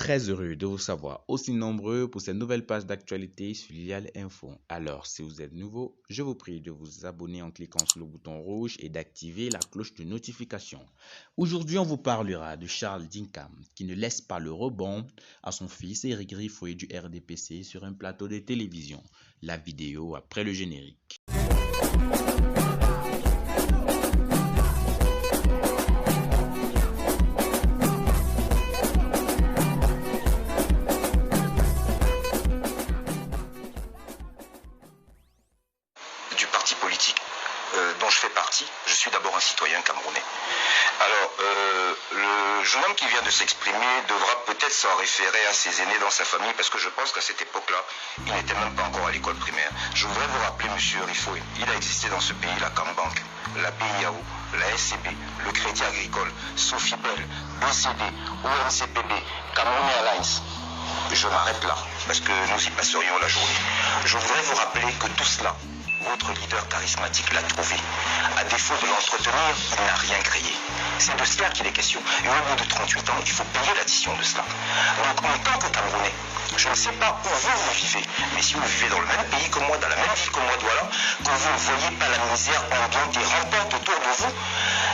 très heureux de vous savoir aussi nombreux pour cette nouvelle page d'actualité sur Lilial Info. Alors, si vous êtes nouveau, je vous prie de vous abonner en cliquant sur le bouton rouge et d'activer la cloche de notification. Aujourd'hui, on vous parlera de Charles Dinkam qui ne laisse pas le rebond à son fils Éric Rifoué du RDPC sur un plateau de télévision. La vidéo après le générique. Du parti politique dont je fais partie, je suis d'abord un citoyen camerounais. Alors, le jeune homme qui vient de s'exprimer devra peut-être s'en référer à ses aînés dans sa famille, parce que je pense qu'à cette époque-là, il n'était même pas encore à l'école primaire. Je voudrais vous rappeler, monsieur Rifoué, il a existé dans ce pays la Cambank, la BIAO, la SCB, le Crédit Agricole, Sofibel, BCD, ONCPB, Cameroun Airlines. Je m'arrête là, parce que nous y passerions la journée. Je voudrais vous rappeler que tout cela, votre leader charismatique l'a trouvé. À défaut de l'entretenir, il n'a rien créé. C'est de cela qu'il est question. Et au bout de 38 ans, il faut payer l'addition de cela. Donc, en tant que Camerounais, je ne sais pas où vous vivez, mais si vous vivez dans le même pays que moi, dans la même ville que moi, voilà, que vous ne voyez pas la misère ambiante et rampante autour de vous,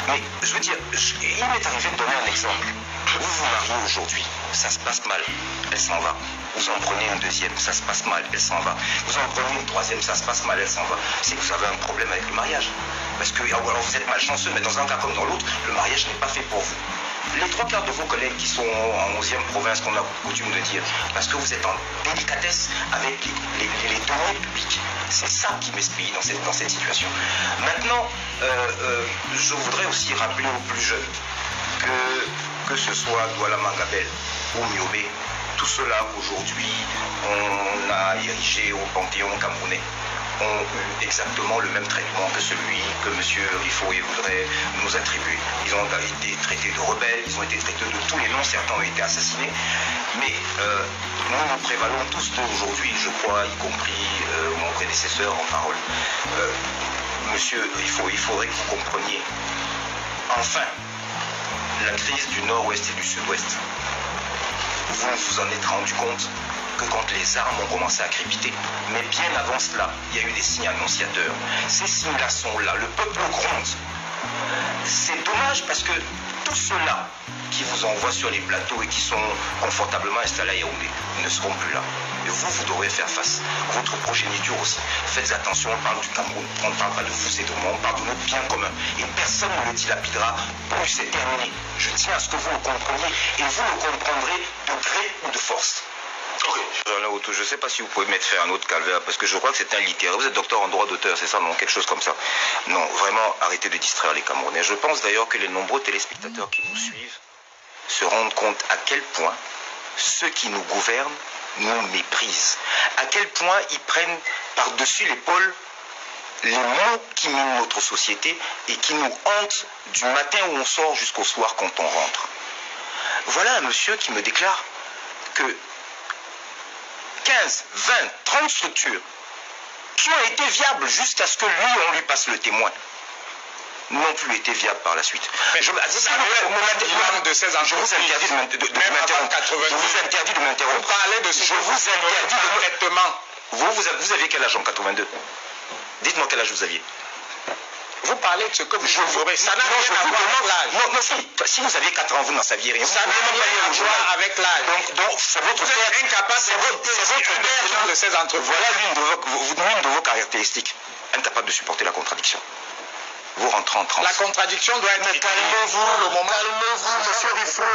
mais je veux dire, il m'est arrivé de donner un exemple. Vous vous mariez aujourd'hui, ça se passe mal, elle s'en va. Vous en prenez une deuxième, ça se passe mal, elle s'en va. Vous en prenez une troisième, ça se passe mal, elle s'en va. C'est que vous avez un problème avec le mariage. Parce que, alors vous êtes malchanceux, mais dans un cas comme dans l'autre, le mariage n'est pas fait pour vous. Les trois quarts de vos collègues qui sont en 11e province, qu'on a coutume de dire, parce que vous êtes en délicatesse avec les deniers publics. C'est ça qui m'explique dans cette situation. Maintenant, je voudrais aussi rappeler aux plus jeunes que ce soit Douala Mangabel ou Miobé, tout cela aujourd'hui on a érigé au Panthéon camerounais ont eu exactement le même traitement que celui que M. Rifoué voudrait nous attribuer. Ils ont été traités de rebelles, ils ont été traités de tous les noms, certains ont été assassinés, mais nous prévalons tous d'eux aujourd'hui, je crois, y compris mon prédécesseur en parole. Monsieur Rifoué, il faudrait que vous compreniez, enfin, la crise du nord-ouest et du sud-ouest. Vous vous en êtes rendu compte que quand les armes ont commencé à crépiter, mais bien avant cela, il y a eu des signes annonciateurs. Ces signes-là sont là, le peuple gronde. C'est dommage parce que tous ceux-là qui vous envoient sur les plateaux et qui sont confortablement installés à Yaoundé ne seront plus là. Et vous, vous devrez faire face. Votre progéniture aussi. Faites attention, on parle du Cameroun, on ne parle pas de vous et de moi, on parle de notre bien commun. Et personne ne le dilapidera, plus c'est terminé. Je tiens à ce que vous le compreniez et vous le comprendrez de gré ou de force. Ok. Je ne sais pas si vous pouvez mettre faire un autre calvaire, parce que je crois que c'est un littéraire. Vous êtes docteur en droit d'auteur, c'est ça, non? Quelque chose comme ça. Non, vraiment, arrêtez de distraire les Camerounais. Je pense d'ailleurs que les nombreux téléspectateurs qui nous suivent se rendent compte à quel point ceux qui nous gouvernent nous méprisent. À quel point ils prennent par-dessus l'épaule les mots qui minent notre société et qui nous hantent du matin où on sort jusqu'au soir quand on rentre. Voilà un monsieur qui me déclare que 15, 20, 30 structures qui ont été viables jusqu'à ce que lui, on lui passe le témoin, n'ont plus été viables par la suite. Mais je vous interdis de m'interrompre. Vous parlez de ce je vous interdis de traitement. Vous aviez quel âge en 82? Dites-moi quel âge vous aviez. Vous parlez de ce que vous ferez. Ça n'a rien à voir avec l'âge. Non, si vous aviez 4 ans, vous n'en saviez rien. Ça n'a rien à voir avec l'âge. Donc c'est votre vous êtes incapable de père de ces entreprises. Voilà l'une de vos caractéristiques. Incapable de supporter la contradiction. Vous rentrez en transe. La contradiction doit être... Mais calmez-vous, monsieur Rifoué.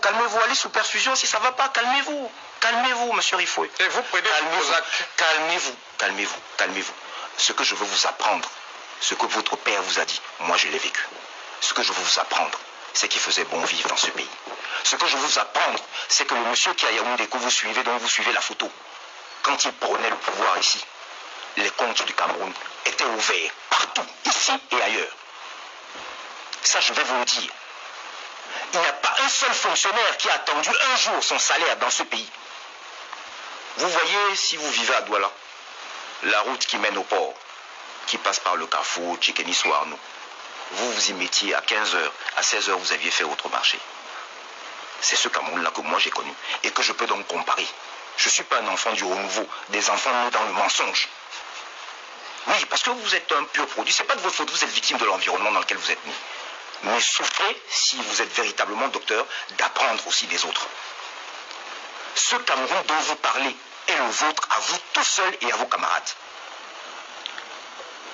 Calmez-vous. Allez sous perfusion si ça ne va pas. Calmez-vous, monsieur Rifoué. Et vous prenez vos actes. Calmez-vous. Ce que je veux vous apprendre, ce que votre père vous a dit, moi je l'ai vécu. Ce que je veux vous apprendre, c'est qu'il faisait bon vivre dans ce pays. Ce que je veux vous apprendre, c'est que le monsieur qui a Yaoundé, que vous suivez, dont vous suivez la photo, quand il prenait le pouvoir ici, les comptes du Cameroun étaient ouverts partout, ici et ailleurs. Ça, je vais vous le dire. Il n'y a pas un seul fonctionnaire qui a attendu un jour son salaire dans ce pays. Vous voyez, si vous vivez à Douala, la route qui mène au port, qui passe par le carrefour Tchekeni-Souarnou, vous y mettiez à 15h, à 16h, vous aviez fait votre marché. C'est ce Cameroun-là que moi j'ai connu et que je peux donc comparer. Je ne suis pas un enfant du renouveau, des enfants nés dans le mensonge. Oui, parce que vous êtes un pur produit, ce n'est pas de votre faute, vous êtes victime de l'environnement dans lequel vous êtes né. Mais souffrez, si vous êtes véritablement docteur, d'apprendre aussi des autres. Ce Cameroun dont vous parlez est le vôtre à vous tout seul et à vos camarades.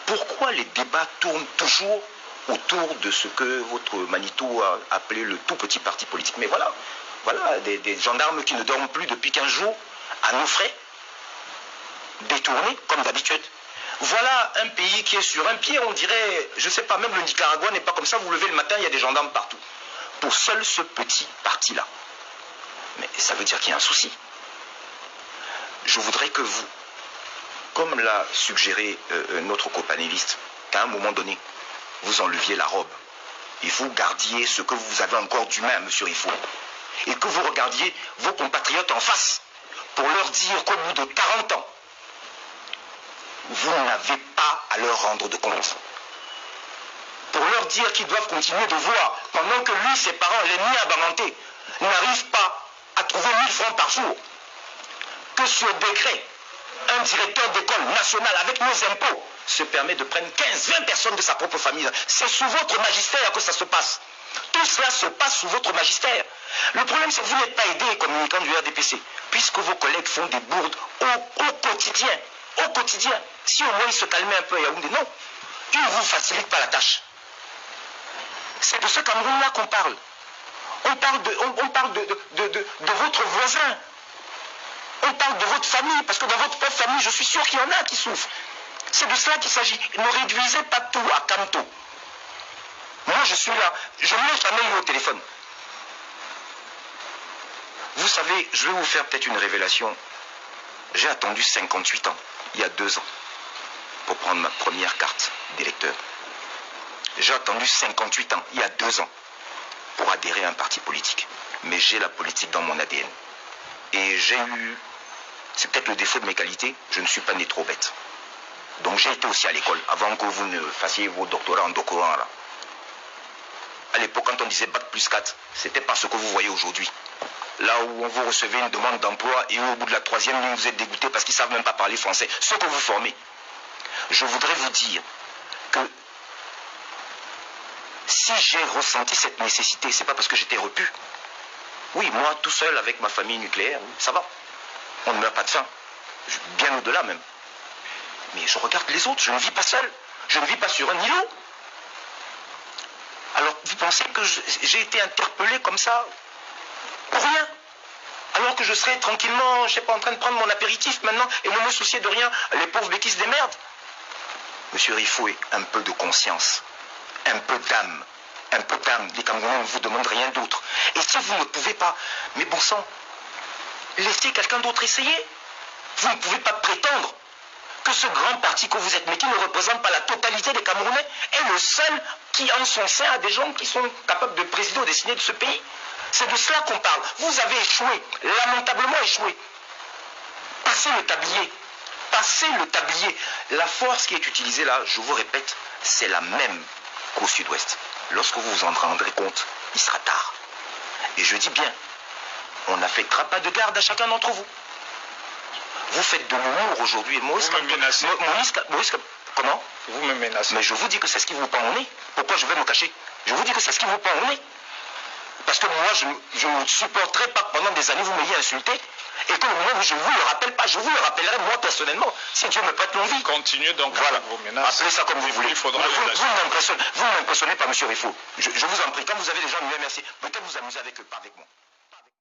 Pourquoi les débats tournent toujours autour de ce que votre Manitou a appelé le tout petit parti politique? Mais voilà, des gendarmes qui ne dorment plus depuis 15 jours, à nos frais, détournés comme d'habitude. Voilà un pays qui est sur un pied, on dirait, je ne sais pas, même le Nicaragua n'est pas comme ça, vous levez le matin, il y a des gendarmes partout. Pour seul ce petit parti-là. Mais ça veut dire qu'il y a un souci. Je voudrais que vous, comme l'a suggéré notre copanéliste, qu'à un moment donné, vous enleviez la robe et vous gardiez ce que vous avez encore d'humain, M. Rifo, et que vous regardiez vos compatriotes en face pour leur dire qu'au bout de 40 ans, vous n'avez pas à leur rendre de compte. Pour leur dire qu'ils doivent continuer de voir, pendant que lui, ses parents, l'ennemi à Bamanté, n'arrivent pas à trouver 1000 francs par jour, que sur décret, un directeur d'école nationale avec nos impôts se permet de prendre 15-20 personnes de sa propre famille. C'est sous votre magistère que ça se passe. Tout cela se passe sous votre magistère. Le problème, c'est que vous n'êtes pas aidé, communicant du RDPC, puisque vos collègues font des bourdes au quotidien. Au quotidien. Si au moins ils se calmaient un peu à Yaoundé, non. Ils ne vous facilitent pas la tâche. C'est de ce Cameroun-là qu'on parle. On parle de votre voisin. On parle de votre famille, parce que dans votre propre famille, je suis sûr qu'il y en a qui souffrent. C'est de cela qu'il s'agit. Ne réduisez pas tout à Camto. Moi, je suis là. Je ne l'ai jamais eu au téléphone. Vous savez, je vais vous faire peut-être une révélation. J'ai attendu 58 ans, il y a 2 ans, pour prendre ma première carte d'électeur. J'ai attendu 58 ans, il y a 2 ans, pour adhérer à un parti politique. Mais j'ai la politique dans mon ADN. Et j'ai eu, c'est peut-être le défaut de mes qualités, je ne suis pas né trop bête. Donc j'ai été aussi à l'école, avant que vous ne fassiez vos doctorats en doctorant là. À l'époque, quand on disait Bac plus 4, c'était pas ce que vous voyez aujourd'hui. Là où on vous recevez une demande d'emploi et au bout de la 3e ligne, vous êtes dégoûté parce qu'ils ne savent même pas parler français. Ce que vous formez. Je voudrais vous dire que si j'ai ressenti cette nécessité, c'est pas parce que j'étais repu. Oui, moi, tout seul avec ma famille nucléaire, ça va. On ne meurt pas de faim. Bien au-delà même. Mais je regarde les autres, je ne vis pas seul. Je ne vis pas sur un îlot. Alors, vous pensez que j'ai été interpellé comme ça pour rien, alors que je serais tranquillement, je ne sais pas, en train de prendre mon apéritif maintenant et ne me soucier de rien, les pauvres béquilles se démerdent. Monsieur Rifoué, un peu de conscience, un peu d'âme, les Camerounais ne vous demandent rien d'autre. Et si vous ne pouvez pas, mais bon sang, laissez quelqu'un d'autre essayer. Vous ne pouvez pas prétendre que ce grand parti que vous êtes, mais qui ne représente pas la totalité des Camerounais, est le seul qui en son sein a des gens qui sont capables de présider ou dessiner de ce pays. C'est de cela qu'on parle. Vous avez échoué, lamentablement échoué. Passez le tablier. Passez le tablier. La force qui est utilisée là, je vous répète, c'est la même qu'au sud-ouest. Lorsque vous vous en rendrez compte, il sera tard. Et je dis bien, on n'affectera pas de garde à chacun d'entre vous. Vous faites de l'humour aujourd'hui. Vous me menacez. Comment? Vous me menacez. Mais je vous dis que c'est ce qui vous pend au nez. Pourquoi je vais me cacher? Je vous dis que c'est ce qui vous pend au nez. Parce que moi, je ne supporterai pas que pendant des années, vous m'ayez insulté. Et que le moment où je ne vous le rappelle pas, je vous le rappellerai moi personnellement, si Dieu me prête l'envie. Continuez donc voilà. vos menaces. Appelez ça comme vous voulez. Vous ne m'impressionnez pas, monsieur Rifo. Je vous en prie, quand vous avez des gens, merci. Peut-être vous amuser avec eux, pas avec moi.